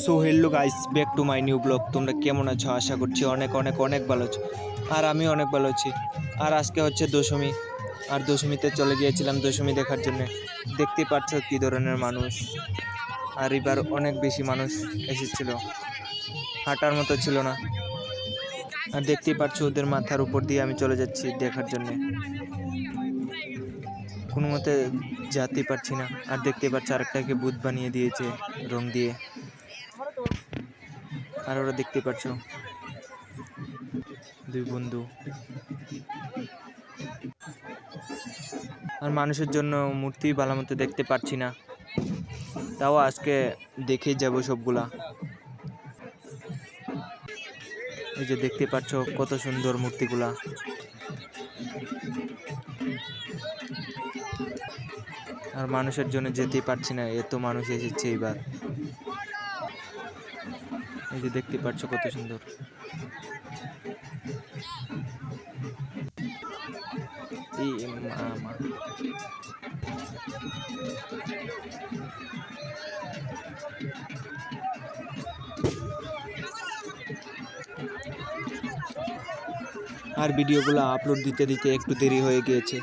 So hello guys, back to my new blog. তোমরা কেমন আছো? আশা করছি অনেক অনেক অনেক ভালো আছো। আর আমি অনেক ভালো আছি। আর আজকে হচ্ছে দশমী, আর দশমীতে চলে গিয়েছিলাম দশমী দেখার জন্য। দেখতে পাচ্ছ কী ধরনের মানুষ, আর এবার অনেক বেশি মানুষ এসেছিল, হাঁটার মতো ছিল না। আর দেখতেই পাচ্ছ ওদের মাথার উপর দিয়ে আমি চলে যাচ্ছি দেখার জন্যে, কোনো মতে যেতে পারছি না। আর দেখতে পাচ্ছ আরেকটাকে ভূত বানিয়ে দিয়েছে রং দিয়ে। আর ওরা দেখতে পাচ্ছ দুই বন্ধু। আর মানুষের জন্য মূর্তি ভালো মতো দেখতে পাচ্ছি না, তাও আজকে দেখে যাব সবগুলা। এই যে দেখতে পাচ্ছ কত সুন্দর মূর্তিগুলা। আর মানুষের জন্য যেতেই পারছি না, এত মানুষ এসেছে এবার। এই যে দেখতে পাচ্ছ কত সুন্দর। এই মা আর ভিডিওগুলো আপলোড দিতে দিতে একটু দেরি হয়ে গিয়েছে,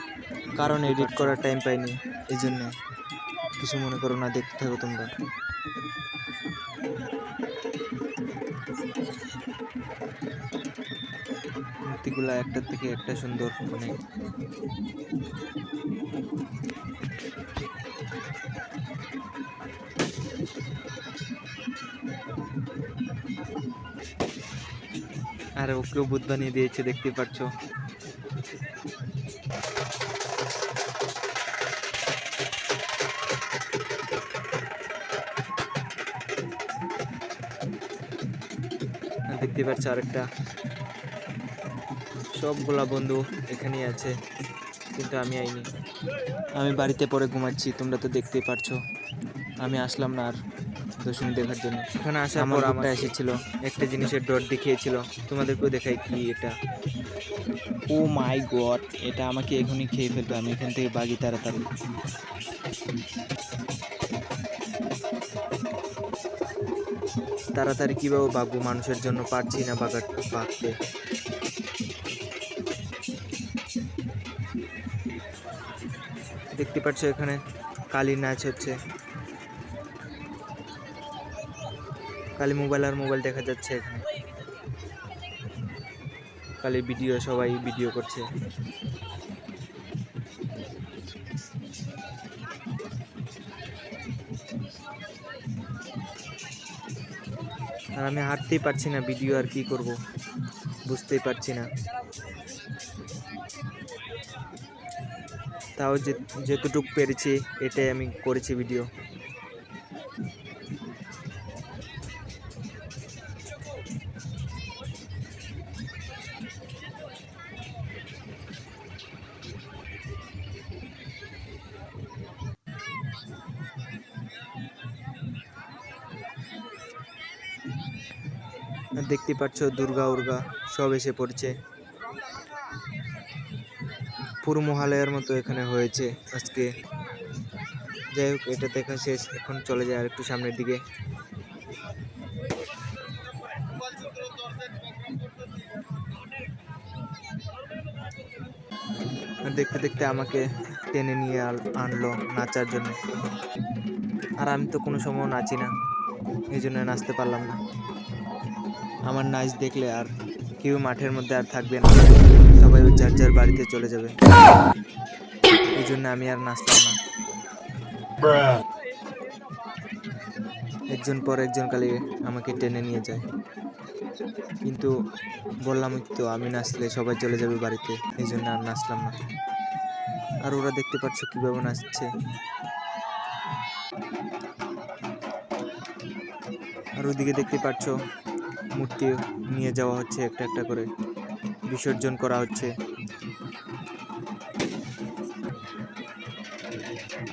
কারণ এডিট করার টাইম পাইনি। এই জন্য কিছু মনে করো না, দেখতে থাকো তোমরা। মূর্তিগুলা একটার থেকে একটা সুন্দর অনেক। আর ওকেও ভূত বানিয়ে দিয়েছে, দেখতে পাচ্ছ। দেখতে পাচ্ছ আরেকটা। সবগুলা বন্ধু এখানেই আছে, কিন্তু আমি আইনি। আমি বাড়িতে পরে ঘুমাচ্ছি, তোমরা তো দেখতেই পারছো। আমি আসলাম না আর দশমী দেখার জন্য। এখানে আসার পর আমারটা এসেছিল, একটা জিনিসের ডট দেখিয়েছিল। তোমাদেরকেও দেখাই কি এটা। ও মাই গড, এটা আমাকে এখনই খেয়ে ফেলবে। আমি এখান থেকে ভাগি তাড়াতাড়ি। তাড়াতাড়ি কীভাবে ভাগবো, মানুষের জন্য পারছি না ভাগতে। দেখতে পাচ্ছ এখানে কালীর নাচ হচ্ছে। কালী মোবাইল আর মোবাইল দেখা যাচ্ছে এখানে। কালী ভিডিও, সবাই ভিডিও করছে। আর আমি হাঁটতেই পারছি না, ভিডিও আর কি করব বুঝতেই পারছি না। তাও যেতটুকু পেরেছি এটাই আমি করেছি ভিডিও। দেখতে পাচ্ছ দুর্গা উর্গা সব এসে পড়ছে। পুরো মহালয়ার মতো এখানে হয়েছে আজকে। যাই হোক, এটা দেখা শেষ, এখন চলে যায় আর একটু সামনের দিকে। আর দেখতে দেখতে আমাকে টেনে নিয়ে আনলো নাচার জন্য। আর আমি তো কোনো সময় নাচি না, এই জন্য নাচতে পারলাম না। আমার নাচ দেখলে আর কেউ মাঠের মধ্যে আর থাকবে না, সবাই যার যার বাড়িতে চলে যাবে। এই জন্য আমি আর নাচলাম না। একজন পর একজন খালি আমাকে টেনে নিয়ে যায়, কিন্তু বললাম তো আমি নাচলে সবাই চলে যাবে বাড়িতে, এই জন্য আর নাচলাম না। আর ওরা দেখতে পাচ্ছ কিভাবে নাচছে। আর ওদিকে দেখতে পাচ্ছ মূর্তি নিয়ে যাওয়া হচ্ছে, একটা একটা করে বিসর্জন করা হচ্ছে।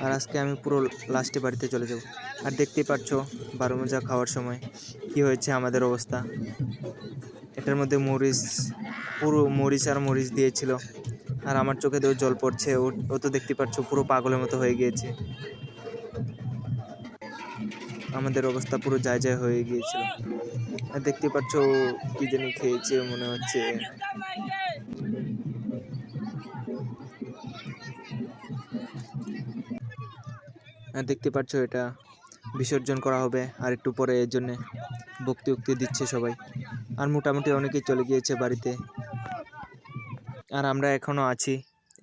আর আজকে আমি পুরো লাস্টে বাড়িতে চলে যাব। আর দেখতেই পাচ্ছ 12 মজা খাওয়ার সময় কি হয়েছে আমাদের অবস্থা। এটার মধ্যে পুরো মরিচ আর মরিচ দিয়েছিল। আর আমার চোখে তো জল পড়ছে। ও তো দেখতে পাচ্ছ পুরো পাগলের মতো হয়ে গিয়েছে। আমাদের অবস্থা পুরো যায় যায় হয়ে গিয়েছিল। আর দেখতে পাচ্ছ কি জানি খেয়েছে মনে হচ্ছে। আর দেখতে পাচ্ছ এটা বিসর্জন করা হবে আর একটু পরে, এর জন্য ভক্তি উক্তি দিচ্ছে সবাই। আর মোটামুটি অনেকেই চলে গিয়েছে বাড়িতে, আর আমরা এখনো আছি।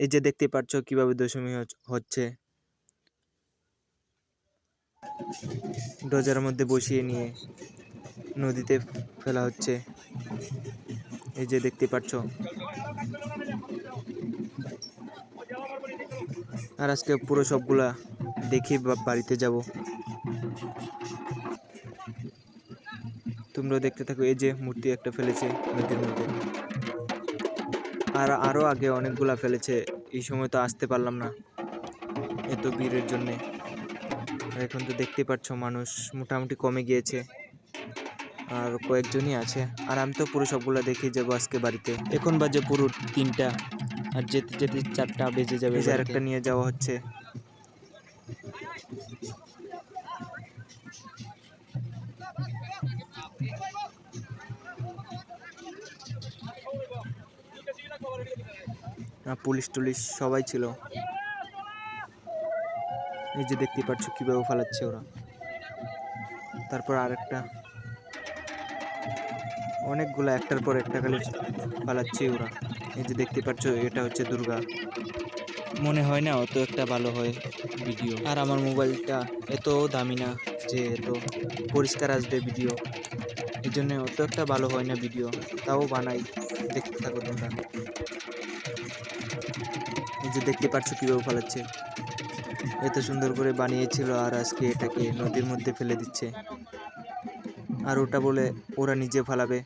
এই যে দেখতে পাচ্ছ কিভাবে দশমী হচ্ছে, ডোজার মধ্যে বসিয়ে নিয়ে নদীতে ফেলা হচ্ছে। এই যে দেখতে পাচ্ছ। আর আজকে পুরো সবগুলা দেখি বাড়িতে যাব। তোমরাও দেখতে থাকো। এই যে মূর্তি একটা ফেলেছে নদীর মধ্যে, আর আরো আগে অনেকগুলা ফেলেছে। এই সময় তো আসতে পারলাম না এত ভিড়ের জন্যে। এখন তো দেখতে পাচ্ছ মানুষ মোটামুটি কমে গিয়েছে, আর কয়েকজনই আছে। আর আমি তো পুরো সবগুলা দেখে যাবো আজকে বাড়িতে। এখন বাজে পুরো 3টা, আর যেতে যেতে 4টা বেজে যাবে। আর একটা নিয়ে যাওয়া হচ্ছে। পুলিশ টুলিশ সবাই ছিল। এই যে দেখতে পাচ্ছ কিভাবে ফালাচ্ছে ওরা। তারপর আরেকটা, অনেকগুলা একটার পর একটা খালি ফালাচ্ছে ওরা। এই যে দেখতে পাচ্ছ এটা হচ্ছে দুর্গা। মনে হয় না অত একটা ভালো হয় ভিডিও, আর আমার মোবাইলটা এত দামি না যে এত পরিষ্কার আসবে ভিডিও, এই জন্য অত একটা ভালো হয় না ভিডিও, তাও বানাই। দেখতে থাকো তোমরা। এই যে দেখতে পাচ্ছ কিভাবে ফালাচ্ছে, এত সুন্দর করে বানিয়েছিল আর আজকে এটাকে নদীর মধ্যে ফেলে দিচ্ছে। আর ওটা বলে ওরা নিজে ফালাবে,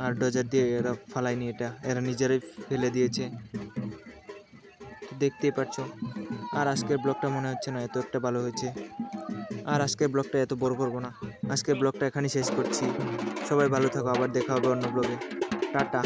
আর ডোজার দিয়ে এরা ফালায়নি, এটা এরা নিজেরাই ফেলে দিয়েছে। দেখতেই পাচ্ছ। আর আজকের ব্লগটা মনে হচ্ছে না এত একটা ভালো হয়েছে, আর আজকের ব্লগটা এত বড় করবো না। আজকের ব্লগটা এখানেই শেষ করছি। সবাই ভালো থাকো, আবার দেখা হবে অন্য ব্লগে। টাটা।